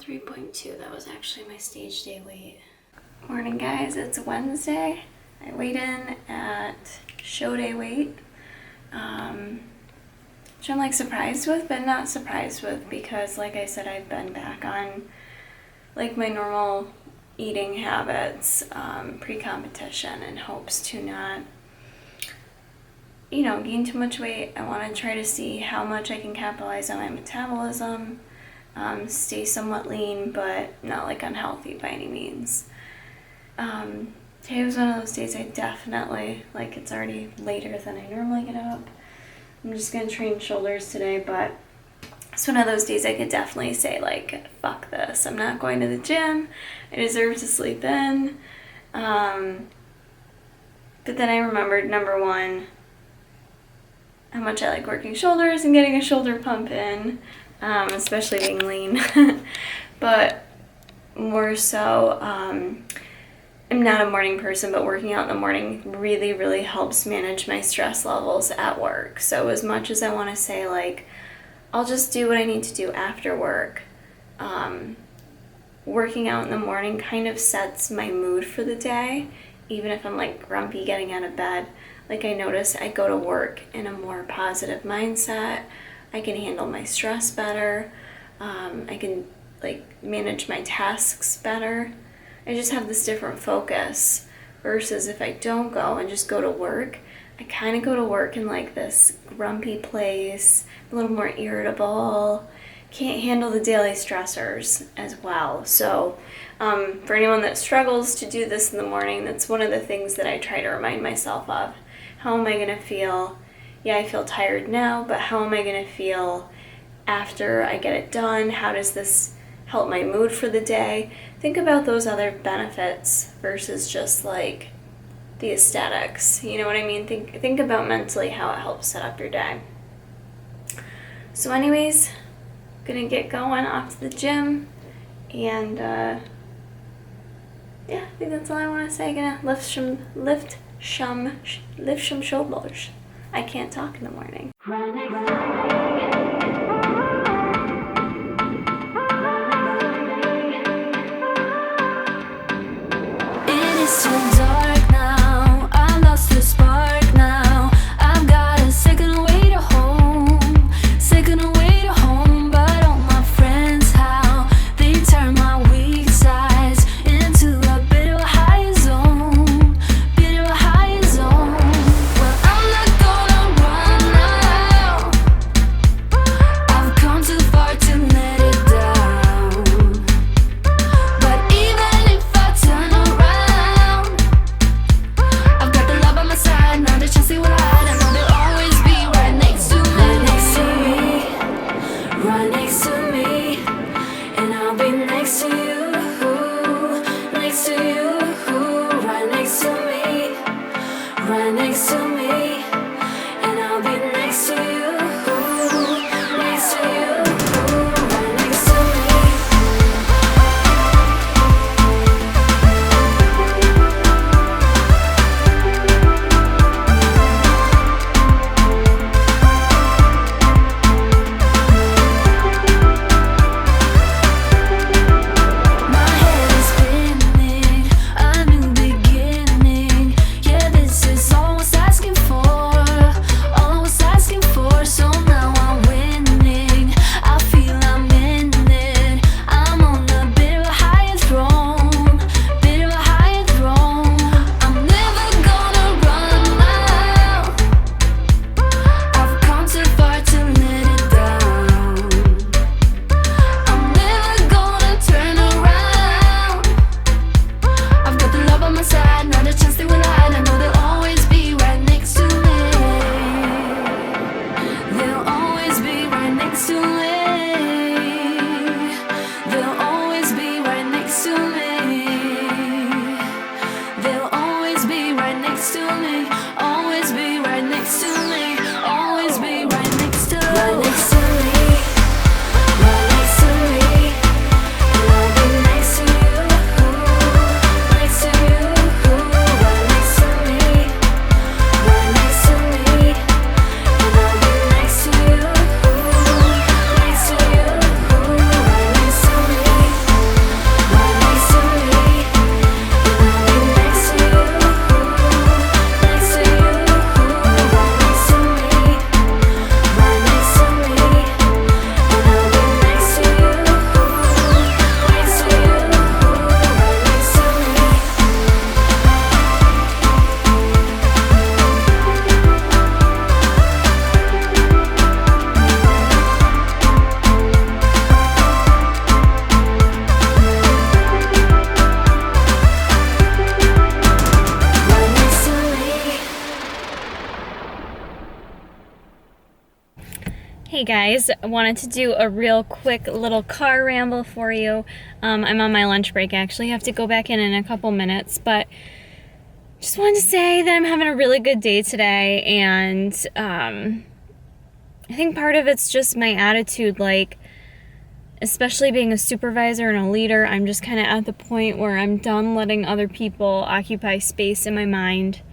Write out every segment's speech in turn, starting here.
3.2, that was actually my stage day weight. Morning guys, it's Wednesday. I weighed in at show day weight, which I'm like surprised with, but not surprised with because like I said, I've been back on like my normal eating habits pre-competition in hopes to not, gain too much weight. I want to try to see how much I can capitalize on my metabolism, stay somewhat lean, but not like unhealthy by any means. Today was one of those days I definitely, it's already later than I normally get up. I'm just going to train shoulders today, but it's one of those days I could definitely say, fuck this. I'm not going to the gym. I deserve to sleep in. But then I remembered, number one, how much I like working shoulders and getting a shoulder pump in, especially being lean. But more so, I'm not a morning person, but working out in the morning really, really helps manage my stress levels at work. So as much as I want to say, I'll just do what I need to do after work, working out in the morning kind of sets my mood for the day, even if I'm grumpy getting out of bed. I notice I go to work in a more positive mindset. I can handle my stress better. I can manage my tasks better. I just have this different focus versus if I don't go and just go to work, I kind of go to work in this grumpy place, a little more irritable, can't handle the daily stressors as well. So for anyone that struggles to do this in the morning, that's one of the things that I try to remind myself of. How am I going to feel? Yeah, I feel tired now, but how am I going to feel after I get it done? How does this help my mood for the day? Think about those other benefits versus just the aesthetics. You know what I mean? Think about mentally how it helps set up your day. So anyways, gonna get going off to the gym, and I think that's all I want to say. Gonna lift some shoulders. I can't talk in the morning. It's too dark now, I lost the spark now. I've got a second away to home, but all my friends, how they turn my weak sides into a bit of a higher zone, Well, I'm not gonna run now. I've come too far to let it down. But even if I turn around, I've got the love on my side, not a chance they will hide. I know they'll always be right next to me, right next to me, and I'll be next to you, right next to me, and I'll be next to you, right next to me. My head is spinning, a new beginning. Yeah, this is all I was asking for. So now I'm winning. I feel I'm in it. I'm on a bit of a higher throne, I'm never gonna run out. I've come too far to let it down. I'm never gonna turn around. I've got the love on my side, not a chance they will hide. I know they'll always be right next to me. They'll always be right next to me. They'll always be right next to me. They'll always be right next to me. Always be right next to me. Always be right next to me. Right next to me. Right next to me. And I'll be next to you. Next to you. Right next to me. Right next to me. And I'll be next to you. Hey guys, I wanted to do a real quick little car ramble for you. I'm on my lunch break actually, I have to go back in a couple minutes, but just wanted to say that I'm having a really good day today, and I think part of it's just my attitude, like, especially being a supervisor and a leader, I'm just kind of at the point where I'm done letting other people occupy space in my mind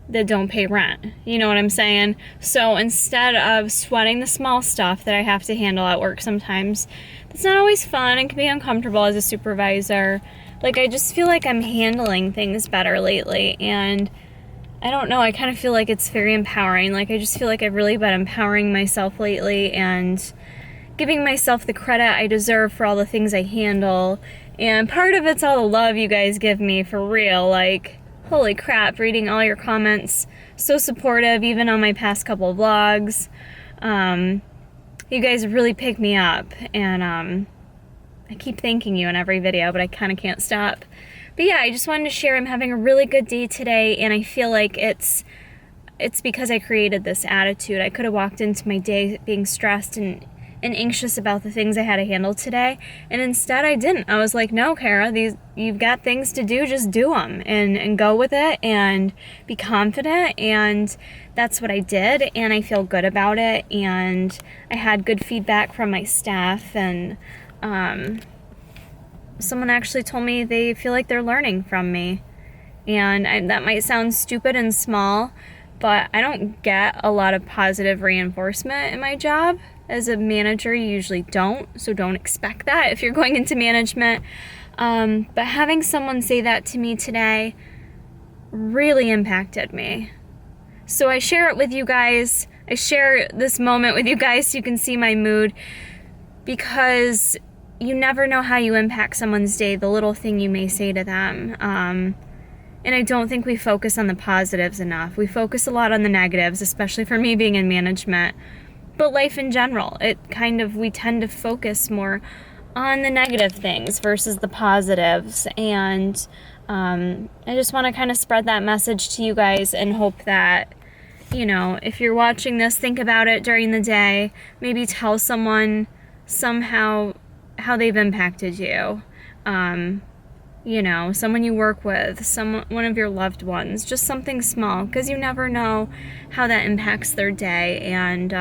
that don't pay rent. You know what I'm saying? So instead of sweating the small stuff that I have to handle at work sometimes, that's not always fun and can be uncomfortable as a supervisor. Like, I just feel like I'm handling things better lately, and I don't know, I kind of feel like it's very empowering. Like, I just feel like I've really been empowering myself lately and giving myself the credit I deserve for all the things I handle. And part of it's all the love you guys give me, for real. Like, holy crap, reading all your comments, so supportive, even on my past couple of vlogs. You guys really pick me up, and I keep thanking you in every video, but I kind of can't stop. But yeah, I just wanted to share I'm having a really good day today, and I feel like it's because I created this attitude. I could have walked into my day being stressed and anxious about the things I had to handle today, and instead I didn't. I was like, no, Kara, you've got things to do, just do them and go with it and be confident. And that's what I did, and I feel good about it, and I had good feedback from my staff, and someone actually told me they feel like they're learning from me. And that might sound stupid and small, but I don't get a lot of positive reinforcement in my job. As a manager, you usually don't, so don't expect that if you're going into management. But having someone say that to me today really impacted me. So I share it with you guys. I share this moment with you guys so you can see my mood, because you never know how you impact someone's day, the little thing you may say to them. And I don't think we focus on the positives enough. We focus a lot on the negatives, especially for me being in management. But life in general, we tend to focus more on the negative things versus the positives. And I just want to kind of spread that message to you guys and hope that, you know, if you're watching this, think about it during the day. Maybe tell someone somehow how they've impacted you. You know, someone you work with, one of your loved ones, just something small, because you never know how that impacts their day. And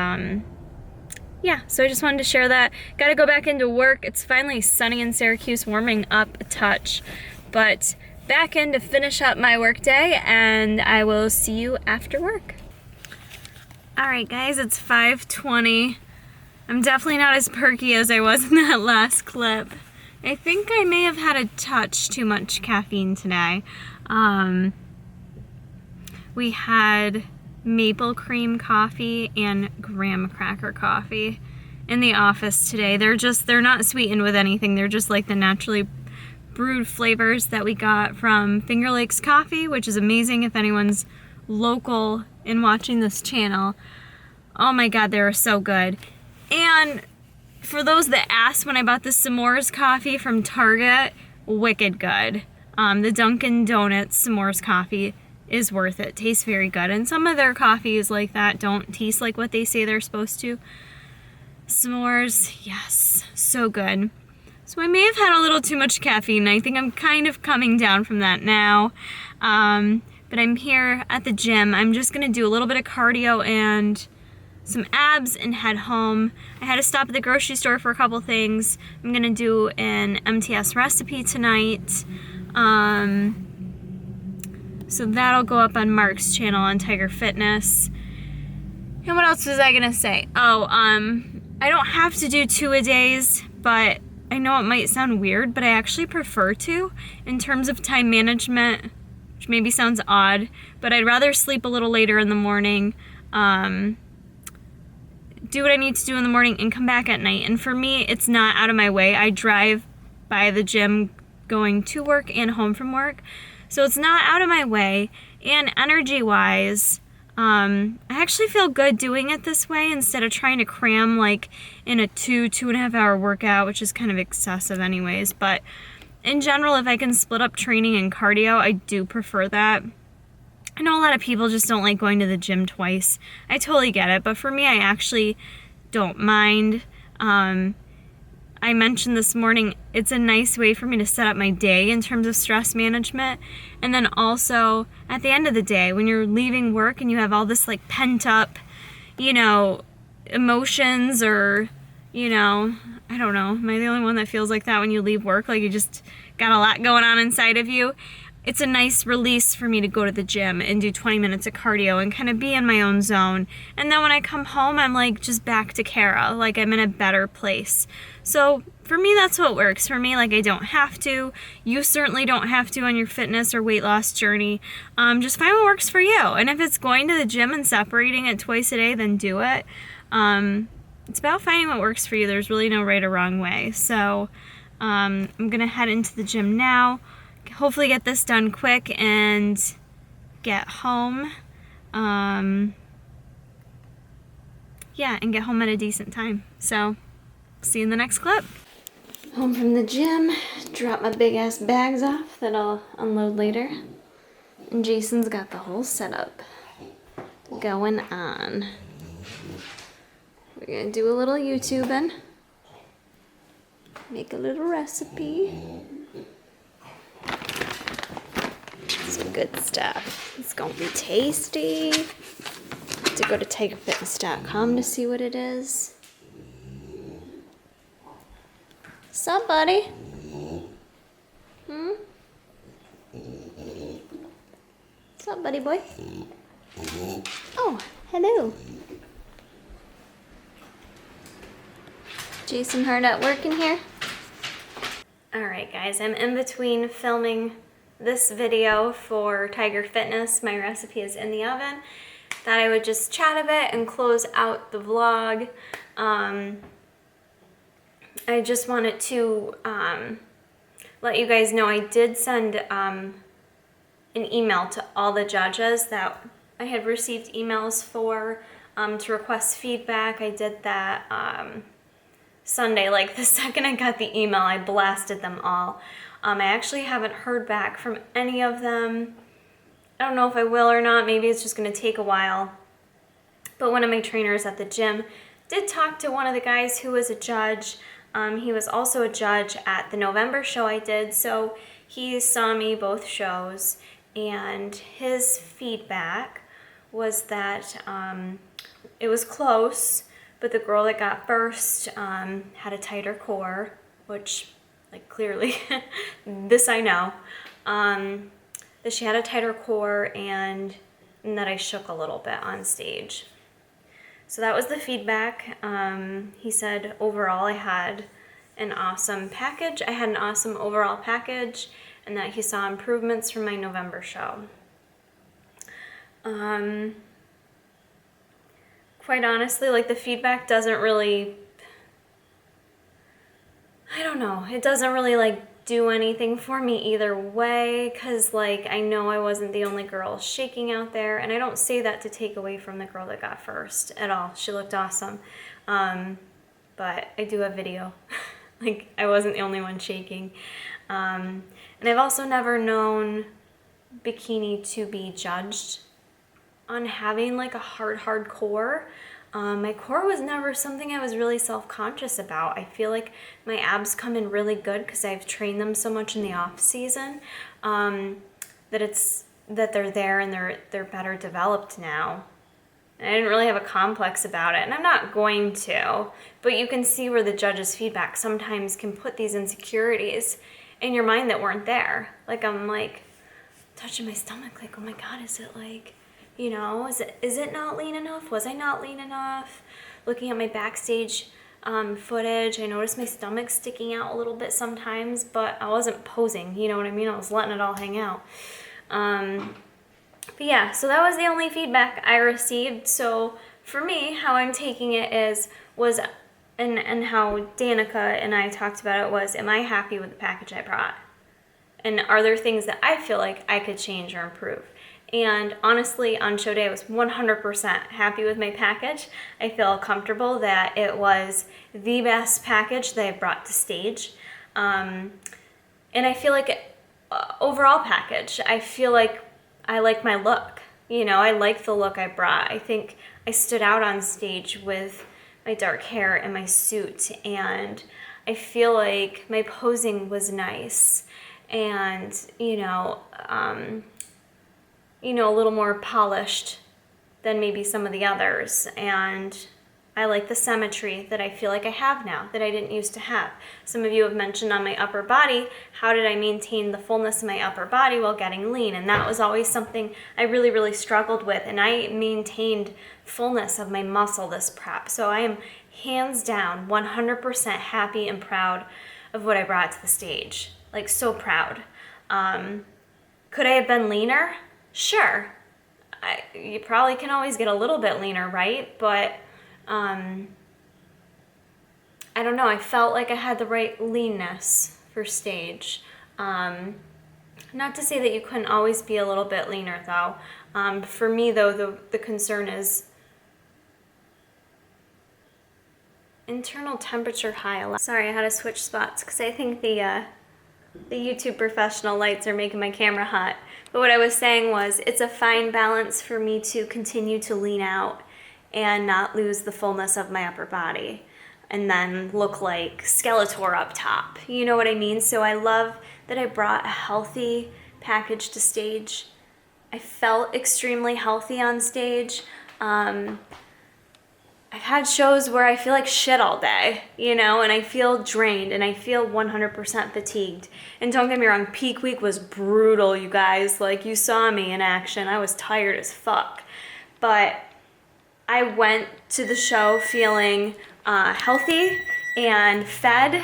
yeah, so I just wanted to share that. Got to go back into work. It's finally sunny in Syracuse, warming up a touch, but back in to finish up my work day, and I will see you after work. All right, guys, it's 5:20. I'm definitely not as perky as I was in that last clip. I think I may have had a touch too much caffeine today. We had maple cream coffee and graham cracker coffee in the office today. They're not sweetened with anything. They're just like the naturally brewed flavors that we got from Finger Lakes Coffee, which is amazing if anyone's local and watching this channel. Oh my God, they were so good. And for those that asked, when I bought the s'mores coffee from Target, wicked good. The Dunkin' Donuts s'mores coffee is worth it. Tastes very good. And some of their coffees like that don't taste like what they say they're supposed to. S'mores, yes, so good. So I may have had a little too much caffeine. I think I'm kind of coming down from that now. But I'm here at the gym. I'm just gonna do a little bit of cardio and some abs and head home. I had to stop at the grocery store for a couple things. I'm gonna do an MTS recipe tonight. So that'll go up on Mark's channel on Tiger Fitness. And what else was I gonna say? Oh, I don't have to do 2-a-days, but I know it might sound weird, but I actually prefer to in terms of time management, which maybe sounds odd, but I'd rather sleep a little later in the morning, do what I need to do in the morning, and come back at night. And for me, it's not out of my way. I drive by the gym going to work and home from work, so it's not out of my way. And energy-wise, I actually feel good doing it this way instead of trying to cram like in a 2.5 hour workout, which is kind of excessive anyways. But in general, if I can split up training and cardio, I do prefer that. I know a lot of people just don't like going to the gym twice. I totally get it, but for me, I actually don't mind. I mentioned this morning, it's a nice way for me to set up my day in terms of stress management. And then also at the end of the day, when you're leaving work and you have all this like pent up, emotions, or, I don't know, am I the only one that feels like that when you leave work? Like you just got a lot going on inside of you. It's a nice release for me to go to the gym and do 20 minutes of cardio and kind of be in my own zone. And then when I come home, I'm like just back to Kara, like I'm in a better place. So for me, that's what works for me. Like I don't have to. You certainly don't have to on your fitness or weight loss journey. Just find what works for you. And if it's going to the gym and separating it twice a day, then do it. It's about finding what works for you. There's really no right or wrong way. So I'm going to head into the gym now. Hopefully get this done quick and get home. And get home at a decent time. So, see you in the next clip. Home from the gym, drop my big ass bags off that I'll unload later. And Jason's got the whole setup going on. We're gonna do a little YouTubing. Make a little recipe. Some good stuff. It's gonna be tasty. Have to go to tigerfitness.com to see what it is. Sup, buddy? Sup, buddy boy? Oh, hello. Jason hard at work in here? Alright guys, I'm in between filming this video for Tiger Fitness. My recipe is in the oven. Thought I would just chat a bit and close out the vlog. I just wanted to let you guys know I did send an email to all the judges that I had received emails for to request feedback. I did that Sunday. Like the second I got the email, I blasted them all. I actually haven't heard back from any of them. I don't know if I will or not. Maybe it's just going to take a while. But one of my trainers at the gym did talk to one of the guys who was a judge. He was also a judge at the November show I did, so he saw me both shows, and his feedback was that it was close, but the girl that got first had a tighter core, which, like, clearly, this I know, that she had a tighter core and that I shook a little bit on stage. So that was the feedback. He said overall I had an awesome package. I had an awesome overall package, and that he saw improvements from my November show. Quite honestly, like the feedback doesn't really, I don't know, it doesn't really like do anything for me either way, because like I know I wasn't the only girl shaking out there, and I don't say that to take away from the girl that got first at all. She looked awesome, but I do have video. Like I wasn't the only one shaking, and I've also never known bikini to be judged on having like a hard core. My core was never something I was really self-conscious about. I feel like my abs come in really good because I've trained them so much in the off season, that they're there and they're better developed now. And I didn't really have a complex about it, and I'm not going to, but you can see where the judge's feedback sometimes can put these insecurities in your mind that weren't there. Like I'm like touching my stomach like, oh my God, is it like, is it not lean enough? Was I not lean enough? Looking at my backstage footage, I noticed my stomach sticking out a little bit sometimes, but I wasn't posing, you know what I mean? I was letting it all hang out. But yeah, so that was the only feedback I received. So for me, how I'm taking it and how Danica and I talked about it was, am I happy with the package I brought? And are there things that I feel like I could change or improve? And honestly, on show day, I was 100% happy with my package. I feel comfortable that it was the best package that I brought to stage. And I feel like overall package, I feel like I like my look. I like the look I brought. I think I stood out on stage with my dark hair and my suit, and I feel like my posing was nice and, a little more polished than maybe some of the others. And I like the symmetry that I feel like I have now that I didn't used to have. Some of you have mentioned on my upper body, how did I maintain the fullness of my upper body while getting lean? And that was always something I really, really struggled with. And I maintained fullness of my muscle this prep. So I am hands down 100% happy and proud of what I brought to the stage. Like, so proud. Could I have been leaner? Sure. You probably can always get a little bit leaner, right? But I don't know, I felt like I had the right leanness for stage. Not to say that you couldn't always be a little bit leaner though. For me though, the concern is internal temperature high. Sorry, I had to switch spots because I think the YouTube professional lights are making my camera hot. But what I was saying was, it's a fine balance for me to continue to lean out and not lose the fullness of my upper body and then look like Skeletor up top. You know what I mean? So I love that I brought a healthy package to stage. I felt extremely healthy on stage. I've had shows where I feel like shit all day, and I feel drained and I feel 100% fatigued. And don't get me wrong, peak week was brutal, you guys. Like, you saw me in action. I was tired as fuck. But I went to the show feeling healthy and fed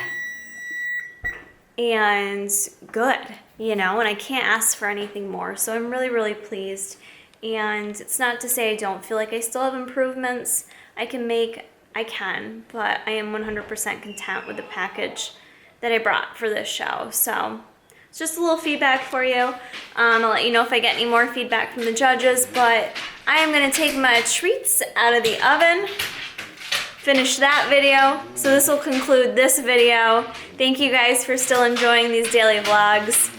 and good, and I can't ask for anything more. So I'm really, really pleased. And it's not to say I don't feel like I still have improvements I can, but I am 100% content with the package that I brought for this show. So it's just a little feedback for you. I'll let you know if I get any more feedback from the judges, but I am gonna take my treats out of the oven, finish that video. So this will conclude this video. Thank you guys for still enjoying these daily vlogs.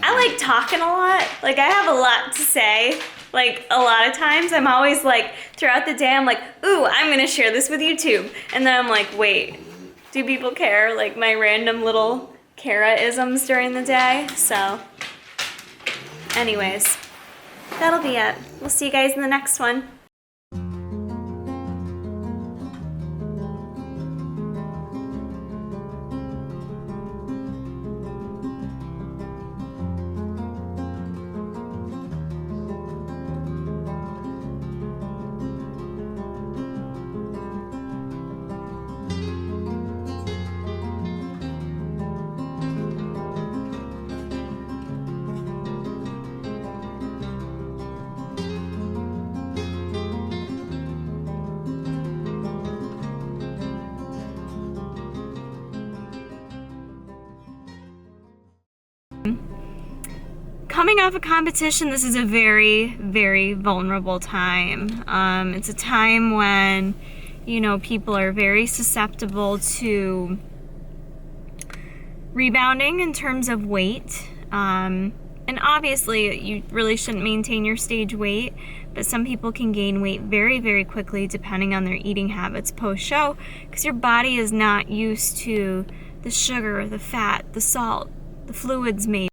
I like talking a lot. Like, I have a lot to say. Like, a lot of times I'm always like, throughout the day, I'm like, ooh, I'm gonna share this with YouTube. And then I'm like, wait, do people care? Like, my random little Kara-isms during the day. So, anyways, that'll be it. We'll see you guys in the next one. Coming off a competition, this is a very, very vulnerable time. It's a time when, people are very susceptible to rebounding in terms of weight. And obviously, you really shouldn't maintain your stage weight, but some people can gain weight very, very quickly depending on their eating habits post-show, because your body is not used to the sugar, the fat, the salt, the fluids maybe.